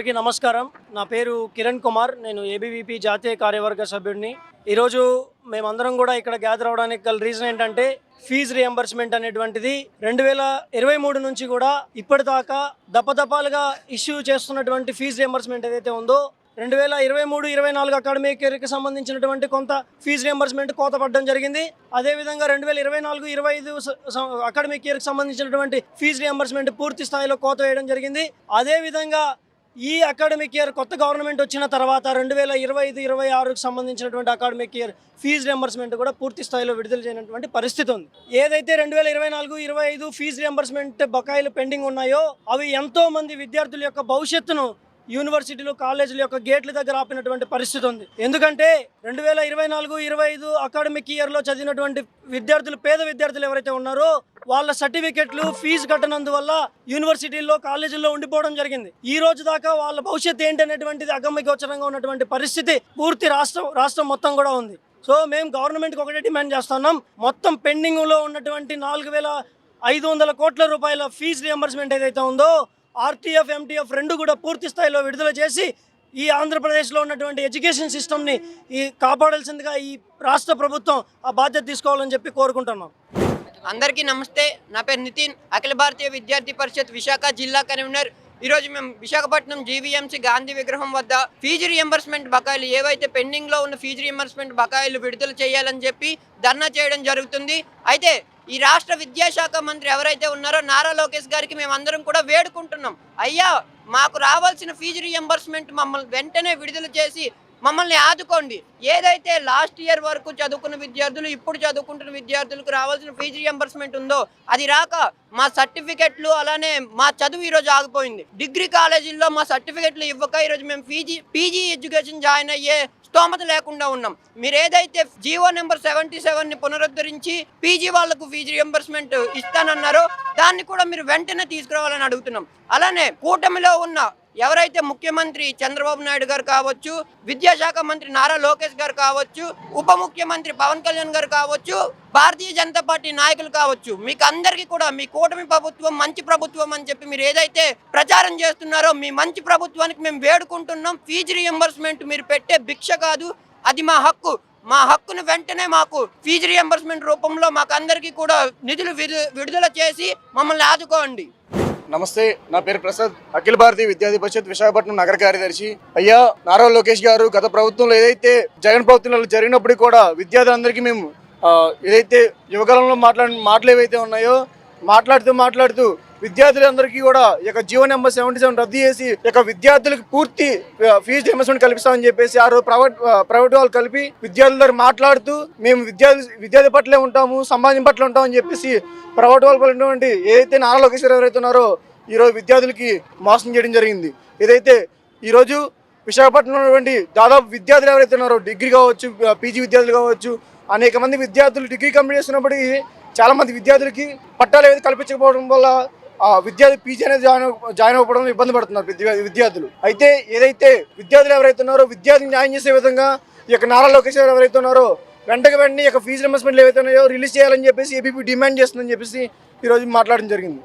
అందరికీ నమస్కారం. నా పేరు కిరణ్ కుమార్. నేను ఏబీవీపీ జాతీయ కార్యవర్గ సభ్యుడిని. ఈరోజు మేమందరం కూడా ఇక్కడ గ్యాదర్ అవడానికి గల రీజన్ ఏంటంటే ఫీజు రియంబర్స్మెంట్ అనేటువంటిది 2023 నుంచి కూడా ఇప్పటిదాకా దపదపాలుగా ఇష్యూ చేస్తున్నటువంటి ఫీజు రియంబర్స్మెంట్ ఏదైతే ఉందో 2023-24 అకాడమిక్ ఇయర్కి సంబంధించినటువంటి కొంత ఫీజు రియంబర్స్మెంట్ కోత పడడం జరిగింది. అదేవిధంగా 2024-25 అకాడమిక్ ఇయర్కి సంబంధించినటువంటి ఫీజు రియంబర్స్మెంట్ పూర్తి స్థాయిలో కోత వేయడం జరిగింది. అదేవిధంగా ఈ అకాడమిక్ ఇయర్ కొత్త గవర్నమెంట్ వచ్చిన తర్వాత 2025-26కి సంబంధించినటువంటి అకాడమిక్ ఇయర్ ఫీజు రియంబర్స్మెంట్ కూడా పూర్తి స్థాయిలో విడుదల చేయనటువంటి పరిస్థితి ఉంది. ఏదైతే 2024-25 ఫీజు రియంబర్స్మెంట్ బకాయిలు పెండింగ్ ఉన్నాయో అవి ఎంతో మంది విద్యార్థుల యొక్క భవిష్యత్తును యూనివర్సిటీలు కాలేజీల యొక్క గేట్ల దగ్గర ఆపినటువంటి పరిస్థితి ఉంది. ఎందుకంటే 2024-25 అకాడమిక్ ఇయర్లో చదివినటువంటి విద్యార్థులు, పేద విద్యార్థులు ఎవరైతే ఉన్నారో వాళ్ళ సర్టిఫికెట్లు ఫీజు కట్టనందువల్ల యూనివర్సిటీల్లో కాలేజీల్లో ఉండిపోవడం జరిగింది. ఈ రోజు దాకా వాళ్ళ భవిష్యత్తు ఏంటనేటువంటిది అగమ్యగోచరంగా ఉన్నటువంటి పరిస్థితి పూర్తి రాష్ట్రం మొత్తం కూడా ఉంది. సో మేము గవర్నమెంట్కి ఒకటే డిమాండ్ చేస్తున్నాం, మొత్తం పెండింగ్లో ఉన్నటువంటి 4,500 కోట్ల రూపాయల ఫీజు రియంబర్స్మెంట్ ఏదైతే ఉందో ఆర్టీఎఫ్, ఎంటీఎఫ్ రెండు కూడా పూర్తి స్థాయిలో విడుదల చేసి ఈ ఆంధ్రప్రదేశ్లో ఉన్నటువంటి ఎడ్యుకేషన్ సిస్టమ్ని కాపాడాల్సిందిగా ఈ రాష్ట్ర ప్రభుత్వం ఆ బాధ్యత తీసుకోవాలని చెప్పి కోరుకుంటున్నాం. అందరికీ నమస్తే. నా పేరు నితిన్, అఖిల భారతీయ విద్యార్థి పరిషత్ విశాఖ జిల్లా కన్వీనర్. ఈరోజు మేము విశాఖపట్నం జీవీఎంసీ గాంధీ విగ్రహం వద్ద ఫీజు రియంబర్స్మెంట్ బకాయిలు ఏవైతే పెండింగ్లో ఉన్న ఫీజు రియంబర్స్మెంట్ బకాయిలు విడుదల చేయాలని చెప్పి ధర్నా చేయడం జరుగుతుంది. అయితే ఈ రాష్ట్ర విద్యాశాఖ మంత్రి ఎవరైతే ఉన్నారో నారా లోకేష్ గారికి మేమందరం కూడా వేడుకుంటున్నాం, అయ్యా మాకు రావాల్సిన ఫీజు రియంబర్స్మెంట్ మమ్మల్ని వెంటనే విడుదల చేసి మమ్మల్ని ఆదుకోండి. ఏదైతే లాస్ట్ ఇయర్ వరకు చదువుకున్న విద్యార్థులు, ఇప్పుడు చదువుకుంటున్న విద్యార్థులకు రావాల్సిన ఫీజు రియంబర్స్మెంట్ ఉందో అది రాక మా సర్టిఫికెట్లు, అలానే మా చదువు ఈరోజు ఆగిపోయింది. డిగ్రీ కాలేజీల్లో మా సర్టిఫికెట్లు ఇవ్వక ఈరోజు మేము పీజీ ఎడ్యుకేషన్ జాయిన్ అయ్యే స్తోమత లేకుండా ఉన్నాం. మీరు ఏదైతే జీవో నెంబర్ 77ని పునరుద్ధరించి పీజీ వాళ్లకు ఫీజు రియంబర్స్మెంట్ ఇస్తానన్నారో దాన్ని కూడా మీరు వెంటనే తీసుకురావాలని అడుగుతున్నాం. అలానే కూటమిలో ఉన్న ఎవరైతే ముఖ్యమంత్రి చంద్రబాబు నాయుడు గారు కావచ్చు, విద్యాశాఖ మంత్రి నారా లోకేష్ గారు కావచ్చు, ఉప ముఖ్యమంత్రి పవన్ కళ్యాణ్ గారు కావచ్చు, భారతీయ జనతా పార్టీ నాయకులు కావచ్చు, మీకు అందరికీ కూడా మీ కూటమి ప్రభుత్వం మంచి ప్రభుత్వం అని చెప్పి మీరు ఏదైతే ప్రచారం చేస్తున్నారో మీ మంచి ప్రభుత్వానికి మేము వేడుకుంటున్నాం. ఫీజు రియంబర్స్మెంట్ మీరు పెట్టే భిక్ష కాదు, అది మా హక్కు. మా హక్కును వెంటనే మాకు ఫీజు రియంబర్స్మెంట్ రూపంలో మాకు అందరికీ కూడా నిధులు విడుదల చేసి మమ్మల్ని ఆదుకోండి. నమస్తే, నా పేరు ప్రసాద్, అఖిల భారతీయ విద్యార్థి పరిషత్ విశాఖపట్నం నగర కార్యదర్శి. అయ్యా నారా లోకేష్ గారు గత ప్రభుత్వంలో ఏదైతే జగన్ ప్రభుత్వంలో జరిగినప్పటికీ కూడా విద్యార్థులందరికీ మేము ఏదైతే యువకాలంలో మాటలు ఏవైతే ఉన్నాయో మాట్లాడుతూ విద్యార్థులందరికీ కూడా ఇక జీవో నెంబర్ 77 రద్దు చేసి ఇక విద్యార్థులకు పూర్తి ఫీజు రియంబర్స్మెంట్ కల్పిస్తామని చెప్పేసి ఆ రోజు ప్రైవేట్ వాళ్ళు కలిపి విద్యార్థుల దగ్గర మాట్లాడుతూ మేము విద్యార్థి పట్లే ఉంటాము, సమాజం పట్ల ఉంటామని చెప్పేసి ప్రైవేట్ వాళ్ళు పలినటువంటి ఏదైతే నారా లోకేష్ గారు ఎవరైతే ఉన్నారో ఈరోజు విద్యార్థులకి మోసం చేయడం జరిగింది. ఏదైతే ఈరోజు విశాఖపట్నంలో ఉన్నటువంటి దాదాపు విద్యార్థులు ఎవరైతే ఉన్నారో డిగ్రీ కావచ్చు, పీజీ విద్యార్థులు కావచ్చు, అనేక మంది విద్యార్థులు డిగ్రీ కంప్లీట్ చేస్తున్నప్పటికీ చాలా మంది విద్యార్థులకి పట్టాలు ఏదైతే కల్పించకపోవడం వల్ల విద్యార్థి పీజీ అనేది జాయిన్ అవ్వడం ఇబ్బంది పడుతున్నారు విద్యార్థులు. అయితే ఏదైతే విద్యార్థులు ఎవరైతే ఉన్నారో విద్యార్థిని న్యాయం చేసే విధంగా ఈ యొక్క నారా లోకేష్ గారు ఎవరైతే ఉన్నారో వెంటనే ఈ యొక్క ఫీజు రియంబర్స్మెంట్లు ఏవైతే ఉన్నాయో రిలీజ్ చేయాలని చెప్పేసి ఏబీపీ డిమాండ్ చేస్తుందని చెప్పేసి ఈరోజు మాట్లాడడం జరిగింది.